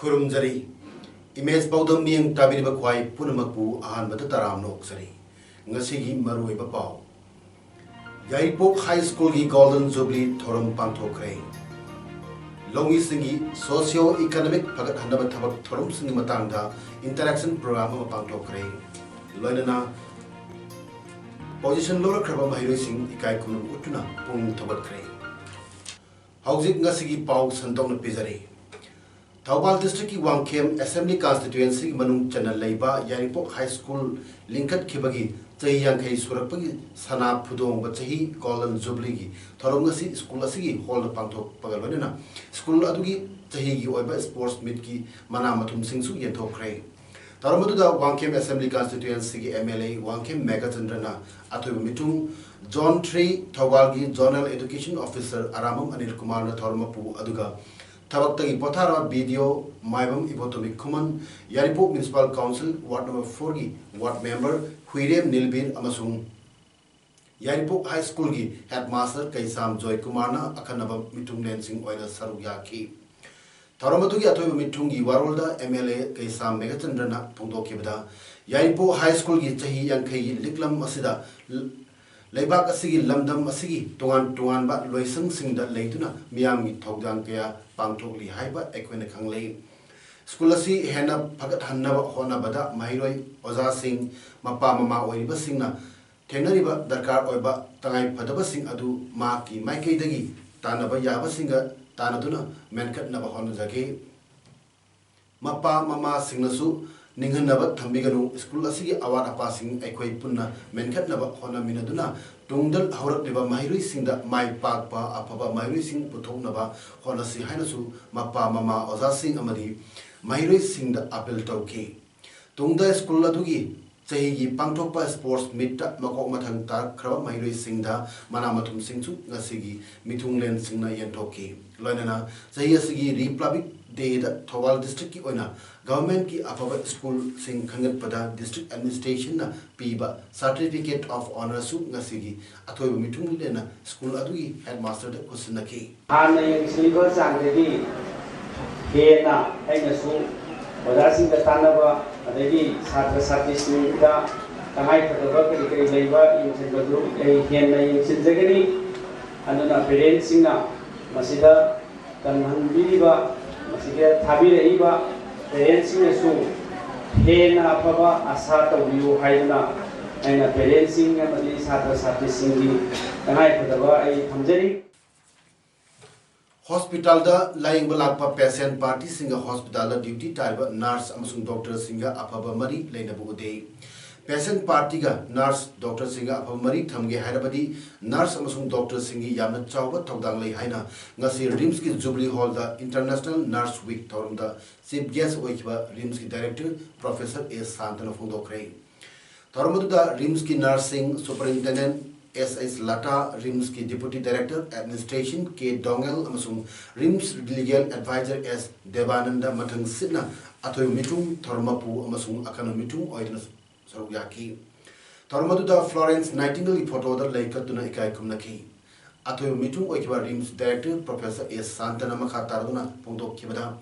Kurumjari, image Paodam being Tabiriba Kwai, Punamaku, and Matataram Noxari, Ngasigi Marui Pao. Yaipok High School Golden Jubilee Thorum Panto Cray. Longi Singi, Socio-Economic Pagat Handabatabak Thorum Sinimatanga, Interaction Program of Panto Cray. Loinana Position Lower Kraba Mahirasing, Ikai Kunum Utuna, Pung Tobat Cray. Housing Ngasigi Pau Santong Pizari. Thawbal District ki Wangkem Assembly Constituency Manung Channel Leiba Yaripok High School Linkat Kibagi Chahi Yankei Surapagi Sana Pudong Bachahi Golden Jubilee gi Thorongasi School Asigi Hall Pangthok Pagalwanina School Adugi Chahi gi Oiba Sports Meet ki Mana Mathum Singsu Yenthokre Taramuda Wangkem Assembly Constituency ki MLA Wangkem Megachandrana Athoiba Mitung John Tree Thawbal gi Zonal Education Officer Aramam Anil Kumar na Thormapu Aduga Tabak Potara video, Maibam Ibotomic Kuman, Yaripok Municipal Council, Ward number 40, Ward member, Huirem Nilbir Amasung. Yaripok High School gi Headmaster Kaisam Joy Kumarna, Akanaba Mitung Dancing Oil Saruyaki. Taramatugi Atoy Mitungi Warolda, MLA Kaisam Megachandrana, Punto Kibda, Yaripok High School gi Chahi Yankei Liklam Masida. Leibak asigi lamdam asigi tuan ba loisang singda leituna miyamgi thogdang kaya pangthokli haiba ekhoina khanglei school asi hena phagat hannaba hona bada mahiroi oza sing mapa mama oiriba singna thenariba darkar oiba tangai phadaba sing adu ma ki maikei dagi tanaba yaba singa tanaduna menkat naba hona jage mapa mama singnasu Ninghanaba Thambiganu, School Asi Award Apasing, Equi Puna, Menkatnaba, Hona Minaduna, Tungdal Haurak Liba Mahiri Sing the Mai Papa, Apaba Mahiri Sing Putonaba, Honasi Hanasu, Mapa Mama, Ozasing Amadi, Mahiri Sing the Apple Toki. Tungda School Ladugi, Sahi Pangtopa Sports Mita, Makomatang Tar, Krab Mahiri Sing the Manamatum Singsu, Nasigi, Mitunglen Singna Yentoki. Loinana, Sahi Sigi Republic. Day the Thawbal district ki oina government ki apaba school sing khangat pada district administration na piba certificate of honor su ngasigi athoi mitung lena school adugi headmaster da question ki ana yang silver sangredi hena aina su oda sing da tanaba adagi satra satri sing da tangai phadaba kari kari leiba in singadu ei hena yang sinjagani anuna parents sing na masida kanhanbiba Masih thabi reiba parents su hena apaba asa tawliu haidna aina parents singa mali satra satri singi tangai phadaba ai thamjari Hospital da lying balakpa patient party singa hospital da duty taiba nurse amasung doctor singa apaba mari leina bugude patient party ga nurse doctor singa apaba mari thamge hairabadi nurse amasung doctor singi yamna chawba thogdang lei haina ngasi rims ki jubilee hall da international nurse week thorum da chief guest oikiba rims ki director professor S Santana Fundokre thorum da rims ki nursing superintendent S Lata rims ki deputy director administration K Dongel amasung rims legal advisor S Devananda Mathang Sidna athoy mitung thormapu amasung akana mitung oidna Saruyaki. Tormaduda Florence Nightingale photo the Lake Tuna Ikai Kumnaki. Atho Mitung Okiba Rims Director Professor S. Santana Makatarduna Punto Kibada.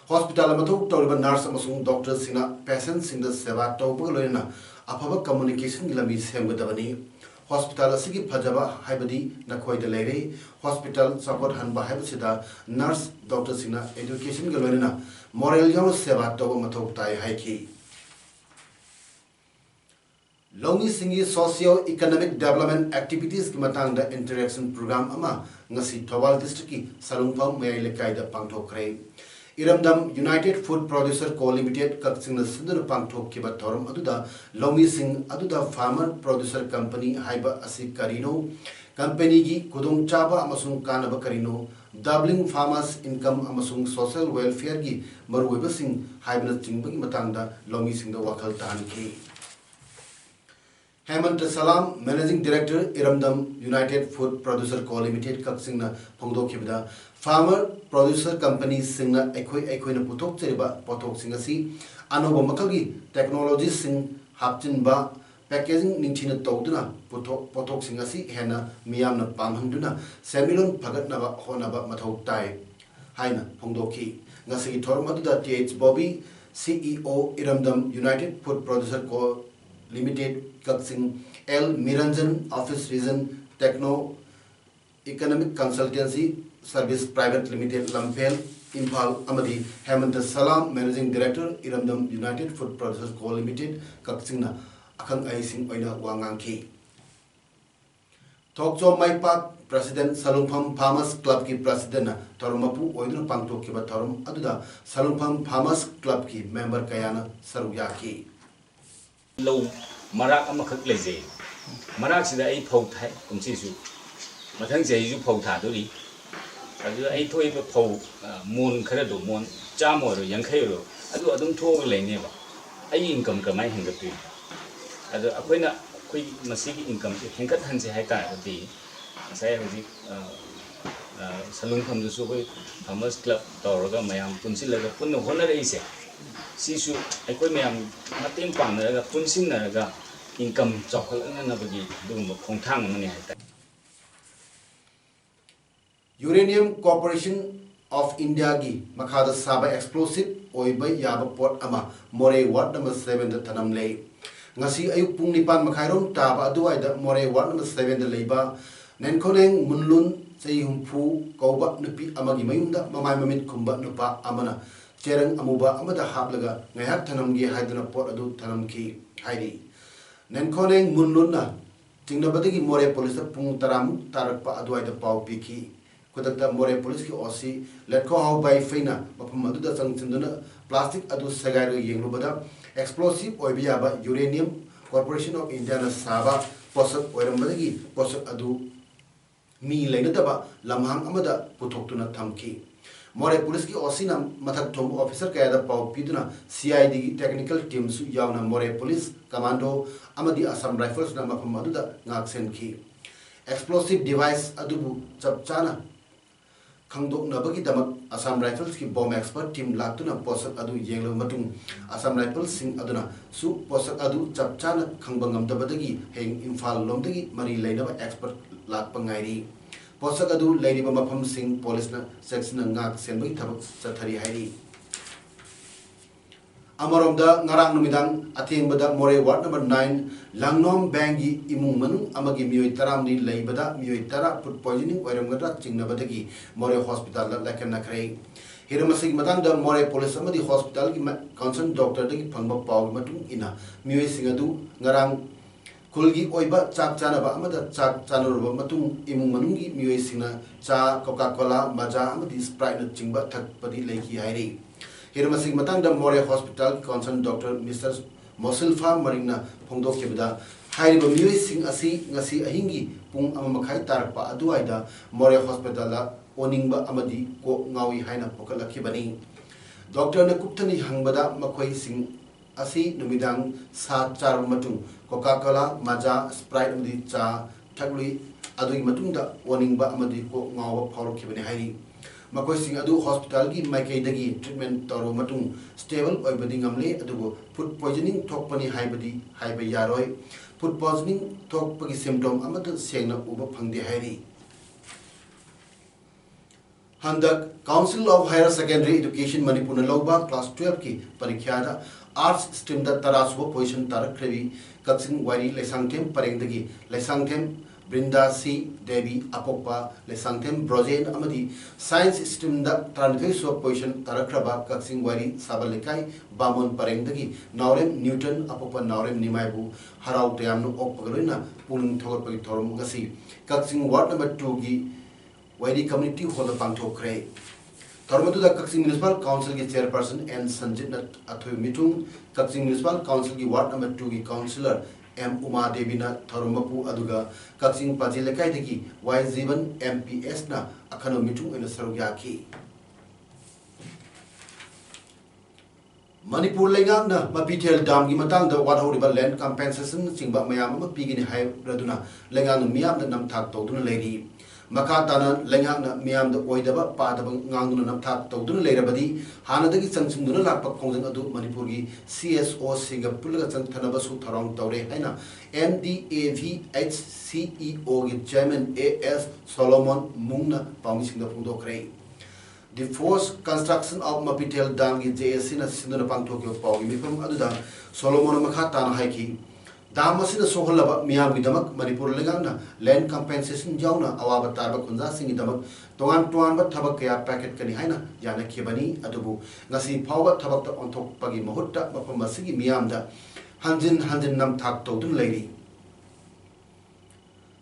Hospital Amato Toriba Nurse Amasung Doctor Sina patients in the Seva Tobulena Apava Communication Lami Semgadavani. Hospital Asigi Pajaba Haibadi Nakoi de Lere Hospital Support Hanba Habsida Nurse Doctor Sina Education Galena Moral Yama Seva Tobomato Tai Haiki. Longi Singi Socio-Economic Development Activities ki matang da interaction program ama ngasi Thawbal district ki Salungpham Mayai Lekai da pangthokre Iramdam United Food Producer Co Limited kaksing na sinduna pangthok ki ba thorum aduda Longi Sing aduda Farmer Producer Company haiba asi karino company gi kudong chaba amasung kanaba karino doubling farmers income amasung social welfare gi maruibasing haibna chingbagi matangda lomi singda wakal tahanki. Hemant Salam, Managing Director, Iramdam United Food Producer Co Limited, Kaksingna Pongdo Kibda, Farmer Producer Company Singna Equina Putok Cheriba, Potok Singasi, Anoba Makagi, Technology Sing Hapchin Ba, Packaging Ninchina Toduna, Potok Singasi, Hena, Miyamna Pamhanduna, Semilon Pagatnava, Honaba Matok Tai, Haina, Pongdoki, Nasi Tormadu, TH Bobby, CEO, Iramdam United Food Producer Co Limited, Kaksing L. Miranjan Office Region Techno Economic Consultancy Service Private Limited Lampel Impal Amadi Hemant Salam Managing Director Iramdam United Food Producers Co Limited Kaksingna Akang Aising Oina Wangangki Tokcho Maipak President Salunpham Farmers Club ki President Toromapu Oidru Pangtok ki Batorum Aduda Salunpham Farmers Club ki member Kayana Saruyaki Low Marak amakak leze Marak sida ay phau thai kum si su mathang jai ju phau tha dori adu ay thoi ba phau mon khara do mon chamo ro yankhai ro adu adum tho le ne ba ay income ka mai hinga tu adu akoina koi masigi income hingat han se hai ta di sai hoji salung kham du su koi farmers club tawraga mayam punsilaga punno honare ise sisu aikoi mayam mateng pangnaraga punsinaraga income chokhalna bagi dum khongthang mani hai. Uranium Corporation of India gi makhada saba explosive oiba yaba port ama More Ward number 7 da thanam lei ngasi ayuk pung nipan makhairom taba aduai da More Ward number 7 da leiba nenkhoneng munlun sei humpu kauba nupi amagi mayumda mamai mamit khumba nupa amana cherang amuba amada hablaga ngayak thanam gi haidana port adu thanam ki hairi nenkhoneng munlunna tingnabadagi More Police pung taram tarakpa aduai da pau piki kudakta More Police ki osi letko how by feina mapam adu da changchinduna plastic adu sagairo yenglubada explosive oibiyaba Uranium Corporation of India na saba posak oirambadagi posak adu mi lainataba lamhang amada putoktuna thamki More Police ki osi na mathak thom officer kaya da pau piduna CID ki technical team su yauna More Police commando amadi Assam Rifles na mapam adu da ngaksen ki explosive device adu chapchana Kangdok Nabaki Damak Assam Rifles ki bomb expert team Latuna Posak Adu Yenglo Matung Assam Rifles Sing Aduna Su Posak Adu Chapchana Kangbangam Tabadagi Heng Infal Lomdagi Mari Lainaba expert Lat Pangari Posak Adu Lady Mapam Sing Police na Section Ngak Senbagi Tabak Sathari Hari Amaromda Ngarang Numidang Atingbada More Ward number 9 Langnom Bangi Imung Manung Amagi Miyoi Taramni Laibada Miyoi Tara Food Poisoning Oiramgata Chingnabadagi More Hospital Lakan Nakray Hiramasig Matanda More Police Amadi Hospital Concerned Doctor Dagi Pangba Pau Matung Ina Miyoi Singadu Ngarang Kulgi Oiba Chak Chanaba Amada Chak Chanurba Matung Imung Manungi Miyoi Singna Cha Coca-Cola Maja Amadi Sprite Chingba Thakpadi Leki Hairi Hiramasig Matanda More Hospital Concerned Doctor Mr. Mosilfa Marina Pongdok Kibda Hairiba Miyoi Sing Asi Ngasi Ahingi Pung Amakai Tarakpa Aduaida More Hospital Oningba Amadi Ko Ngawi Haina Pokalakibani Doctor Nakuptani Hangbada Makoi Sing Asi Numidang Sa Char Matung Coca-Cola Maja Sprite Amadi Cha Tagli Adui Matunda Oningba Amadi Ko Ngawa Poro Kibani Hairi Makoi Sing Adu Hospital gi Maikei Dagi treatment Toro Matung stable Oibadi Ngamle Adugo food poisoning Tokpani Haibadi Haiba Yaroi food poisoning Tokpagi symptom Amada Sengna Uba Pangdi Hairi Handak Council of Higher Secondary Education Manipur Loba Class 12 ki Parikhyada Arts Stream da Tarasuba Position Tarak Krevi Kaksing Wari Lesangtem Parengdagi Lesangtem Brinda C. Devi Apopa Lesangtem Brojen Amadi Science Stream da Translation Position Tarakraba Kaksing Wari Sabalekai Bamon Parengdagi Naurem Newton Apopa Naurem Nimaibu Harau Tayamno Opagalina Puning Thogapagi Torum Gasi Kaksing Ward number 2 gi Wadi Community Hall of Pangtokre Tormatu da Kaksing Municipal Council ki Chairperson N. Sanjit Athoy Mitung Kaksing Municipal Council ki Ward number 2 ki Councillor M Uma Devina Thoromapu Aduga Kakching Pajilekai Y Zivan MPS na Akano Mitu in Saruyaki Manipur Lengang na Mapitel Dam Gimatang the Water River Land Compensation Singba Mayam Pigin High Raduna Lengang Miam the Namtak Todun Lady Makatana Lengang na Miam the Oidaba Padabang Ngang Namtak Todun Lady Badi Hanadaki Sansunduna Lapa Kong Adu Manipuri CSO Singapura Tanabasu Tarong Tore Hena MDAVHCEO Chairman AS Solomon Mungna Pamising the Pundo Cray. The forced construction of Mapitel Dam in JSC na Sinduna Pang Tokyo Pau Mipam Aduda Solomon Makatan Haiki Dam Masina Soholaba Miam Gidamak Manipur Legana Land Compensation Jauna Awaba Tarba Kunza Singidamak Tongan Tuanba Tabakaya Packet Kanihana Yana Kibani Adubu Nasi Power Tabaka on top Pagi Mahutta Mapamasigi Miamda Hanjin Nam Tak Todun Lady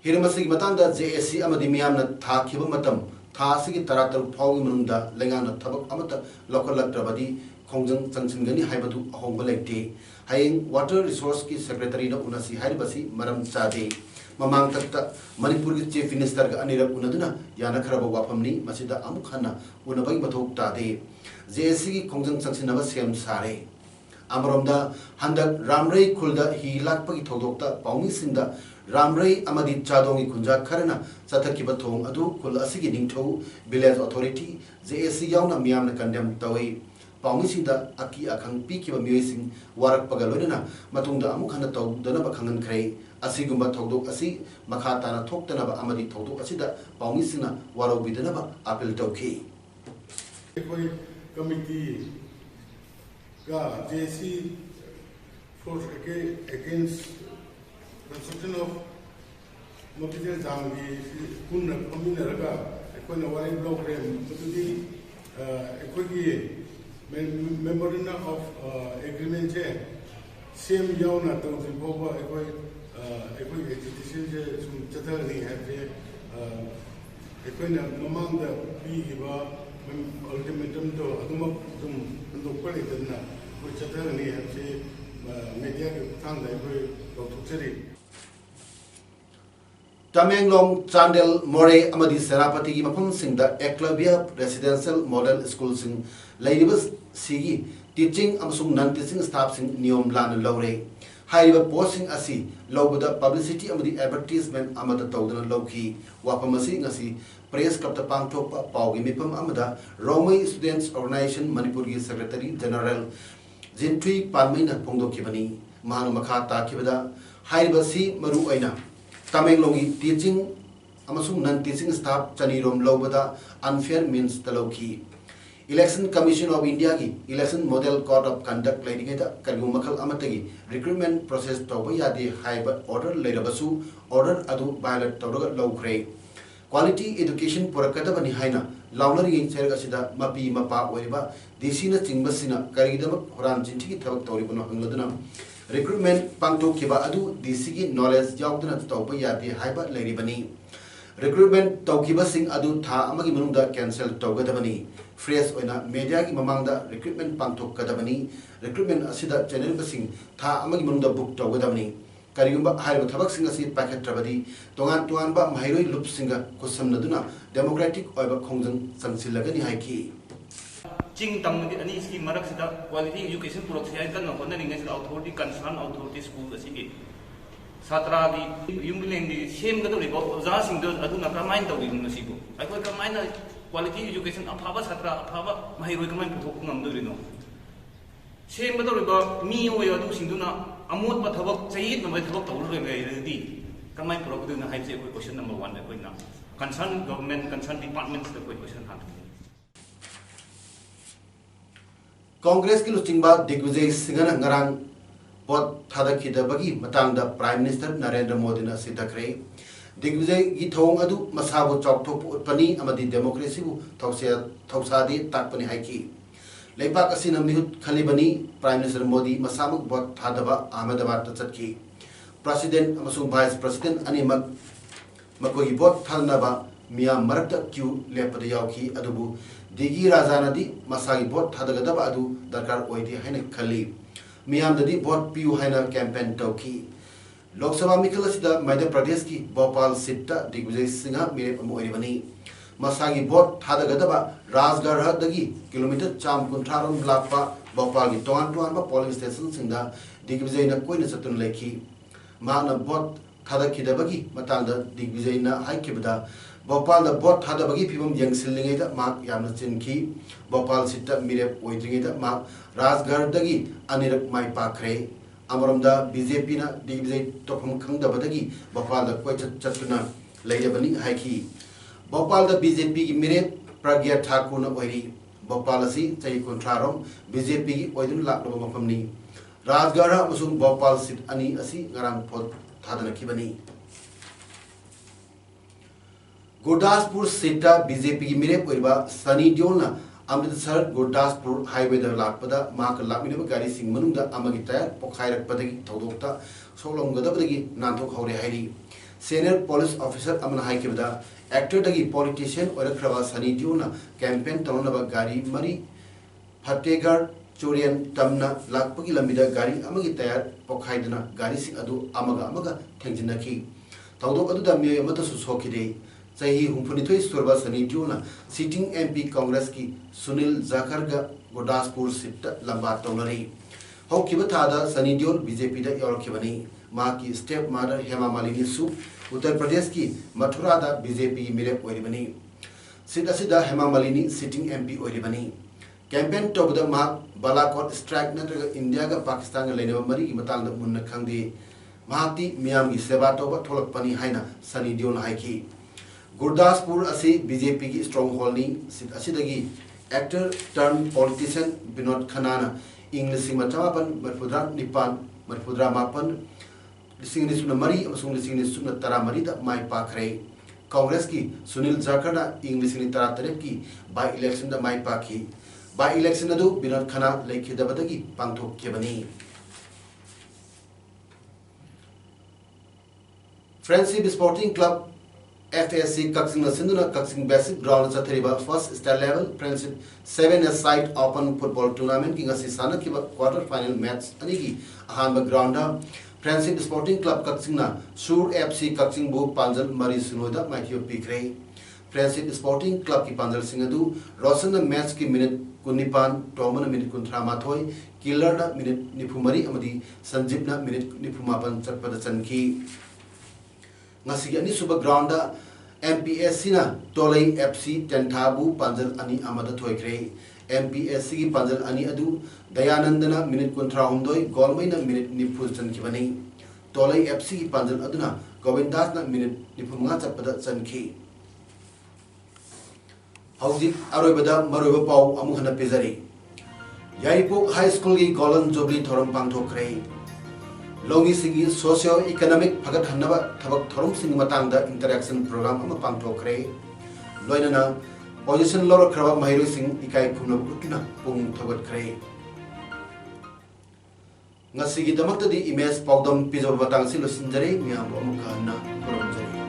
Hiramasig Matanda JSC Amadi Miamna Takiba Matam Tasiki Taratar Pong Munda, Langana Tabak Amata, local Trabadi, Kongjang Sansingani Haibatu, Hombalete, Haying Water Resource Secretary of Unasi Haibasi, Madam Sade, Mamang Takta, Manipur Chief Minister Anira Unaduna, Yana Karaba Wapamni, Masida Amukana, Unabai Matok Tade, JSC Kongjang Sansinava Siam Sare. Amaronda, Handa Ramray Kulda, he Lakpaki Todokta, Paumi Sinda, Ramray Amadi Chadongi Kunja Karana, Satakibatong Adu, Kulasigi Ningto, Village Authority, JSC Yauna Miam Kandam Tawe, Paumisida, Aki Akang Piki Musing, Warak Pagalona, Matunda Amukana Tog, Danaba Kangan Kray, Asigumba Togdo Asi, Makatana Toktanaba Amadi Todo Asida, Paumisina, Waro Bidanaba, Apple Toki. Committee JSC force against construction of Mapitel Dam Kuna Communaraga, Equina Wari Block Ram, Equigi Memorandum of Agreement, same Yauna Thousand Boba, Equig Education, Chattani had Equina among the Piva ultimatum to Adumak to Palitana, which Chattani had media found that Dr. Cherry. Tamenglong Chandel More Amadi Serapati Mapam Sing the Eclavia Residential Model School Sing Ladybus Sigi Teaching Amsung non teaching staff sing Neom Lan Lore High posting Asi low the publicity of the advertisement Amada Taudan Loki Wapamasi Nasi Praise Kapta Pangtopa Pau Mipam Amada Rome Students Organization Manipuri Secretary General Zintui Palmina Pondo Kibani Manu Makata Kibada Haibasi Maru Aina Tamenglongi teaching Amasung non-teaching staff Chanirom Lobada unfair means the low-key. Election Commission of India ki Election Model Code of Conduct Ladigata Kalumakal Amatagi recruitment process Tobayadi Haiba Order Ladabasu Order Adu Violet Toga Low Grade. Quality Education Purakata Haina Launari in Sergasida Mapi Mapa Weba Disina Chimbasina Karidama Horan Jinti Tabak Toribano Hangladunam. Recruitment Pangto Kiba Adu, Disigi knowledge Jawdana Topa Yati Haiba Lady Bani. Recruitment Tokiba Sing Adu Ta Amagimununda cancel Togadabani. Fresh Oina Media Mamanda Recruitment Pangto Kadabani. Recruitment Asida General Sing Ta Amagimununda book Togadabani. Karigumba Haiba Tabak Singasi Packet Trabadi. Tongan Tuanba Mahiroi Loop Singer Kusam Naduna. Democratic Oiba Kongzang Sansilagani Haiki. Ching Tang any scheme Maraxida, quality education process, I can honoring as authority, concern authority school the city. Satra, the Yumling, the same Gatoribo, Zasing does Aduna Mind of Nasibu. I could combine quality education of Pava Satra, Pava, my recommend to Tokunam Durino. Same Gatoribo, me or you do Sinduna, Amut Patavok, say it, no matter what already. Come my problem, I say question number one, the concern government, concern departments, the question. Congress ki lustingba Digvijay Singhan Ngarang Pot Thadakidabagi Matangda Prime Minister Narendra Modi na Sitakre Digvijay gi thong adu masabu chokthop utpani amadi democracy bu thosadi takpani haiki Leipak asina mihut khalibani Prime Minister Modi masamuk bot thadaba Ahmedabad ta chatki President amasung Vice President animak makogi bot thalnaba Mia Marakta Q lepade yauki adubu Digi Razanadi Masagi bot Hadagadaba Adu Dakar Oidi Haina Kali Miam the bot Piu Haina campaign Toki Lok Sabha मिखल असिदा Madhya Pradesh की Bhopal seat Digvijaya Singh मिरेप अमोइबनी मसागी vote थादगदबा राजगढ़ दगी kilometre 150 लापा भोपाल की तोान polling station सिंदा दिग्विजय न कोई चतुन लेखी माना भोट थादखिदबगी मतंगदा दिग्विजय न हाइखिबदा भोपाल भोट थादबगी फिबम यंगसिलिंगेदा माक यामना चिनखी भोपाल सीट मिरेप ओइद्रिंगेदा माक राजगढ़ दगी अनिरक माइ पाखरे अमरमदा बीजेपी ना दिग्विजय तोफम खंगदबदगी भोपाल कोई चतुना लेयबनी हाइखी भोपाल बीजेपी की मिरेप प्रज्ञा ठाकुर न ओइरी भोपाल असी चई कुंथ्रारोम बीजेपी की ओइदुन लाकलो मफमनी राजगढ़ अमसुंग भोपाल सीट अनि असी ngaraang भोट थादनखिबनी गुरदासपुर सीट बीजेपी की मिरेप ओइबा सनी दियोल ना अमृतसर गुरदासपुर हाईवे लापदा माक लामिनब गाड़ी सिंह मनुंगदा अमगी टायर पोखाइरकपदगी थौदोक्ता सोलोंगदबदगी नांथोक हौरे हाइरी सीनियर पुलिस ऑफिसर अमन हाइकिबदा एक्टर दगी पॉलिटिशियन ओरखरबा सनी दियोना कैंपेन तौनब गाड़ी मरी फतेगढ़ चोरियन तमना लाकपगी लंबिदा गाड़ी अमगी टायर पोखाइदना गाड़ी सिंह अदु अमगा थेंजिनखी थौदोक अदुदा मियोय अमतसु सोखिदे सही हुंफुनिथोई सुरबा सनी दियोना सिटिंग एमपी कांग्रेस की सुनील जाखर गुरदासपुर सीट लंबा तौनरी हौकिबा थादा सनी दियोल बीजेपी दा यौरखिबनी मां की स्टेप मदर हेमा मालिनी सु उत्तर प्रदेश की मथुरा दा बीजेपी मिरेप ओइरिबनी सीट असिदा हेमा मालिनी सिटिंग एमपी ओइरिबनी कैंपेन तौबदा मा बालाकोट स्ट्राइक नत्रगा इंडिया का पाकिस्तान का लेने मरी की मतंग मुन्न खंगदी महाती मियाम की सेवा तौबा थोलकपनी हाइना सनी दियोल हाइकी गुरदासपुर असी बीजेपी की स्ट्रॉन्ग होल्ड सीट असिदगी actor turn politician Vinod Khanna इंग 1994 लिसिंग निसुना मरी अमसुंग लिसिंग निसुना तरा मरी दा माइ पाखरे कांग्रेस की सुनील जाखर इंग लिसिंग तरा तरह की बाई इलेक्शन दा माइ पाखी बाई इलेक्शन अदु विनोद खन्ना लेखिदबदगी पांथोक्केबनी friendship sporting club FASC Kaksing Sinduna Kaksing Basic Ground Chathriba First Star Level Friendship 7-a-side Open Football Tournament King Asisana Kiba Quarter Final Match Anigi Ahanba Ground Friendship Sporting Club Kaksing na Sur FC Kaksing Bu Panjal Mari Sunoda Maikyo Pikre Friendship Sporting Club ki Panjal Singadu Rosan match ki minute Kunipan Toman minute Kuntramathoi Killer na minute Nipumari Amadi Sanjib na minute Nipumapan Chakpada Chanki Ngasigi ani suba ground MPSC na Tolai FC Tenthabu Panjal ani amada thoikre MPSC ki Panjal ani adu Dayanandana minute kuntra humdoi Golmaina minute nipul chankibani Tolai FC ki Panjal aduna Govindas na minute nipumanga chapada chanki Hauji aroibada maroiba pau amu hana pezari Yaripok High School ki Golden Jubilee thoram pangthokre Longi Singi socio-economic Pagat Hanava Tabak Thorum Sing Matanga interaction program ama pangthokre Loinana position lor kraba Mahiro Sing ikai khuna utna pung thogat kre Ngasigi damakta di image Paodam pijo batang silo sinjare miyam amuka na korom jare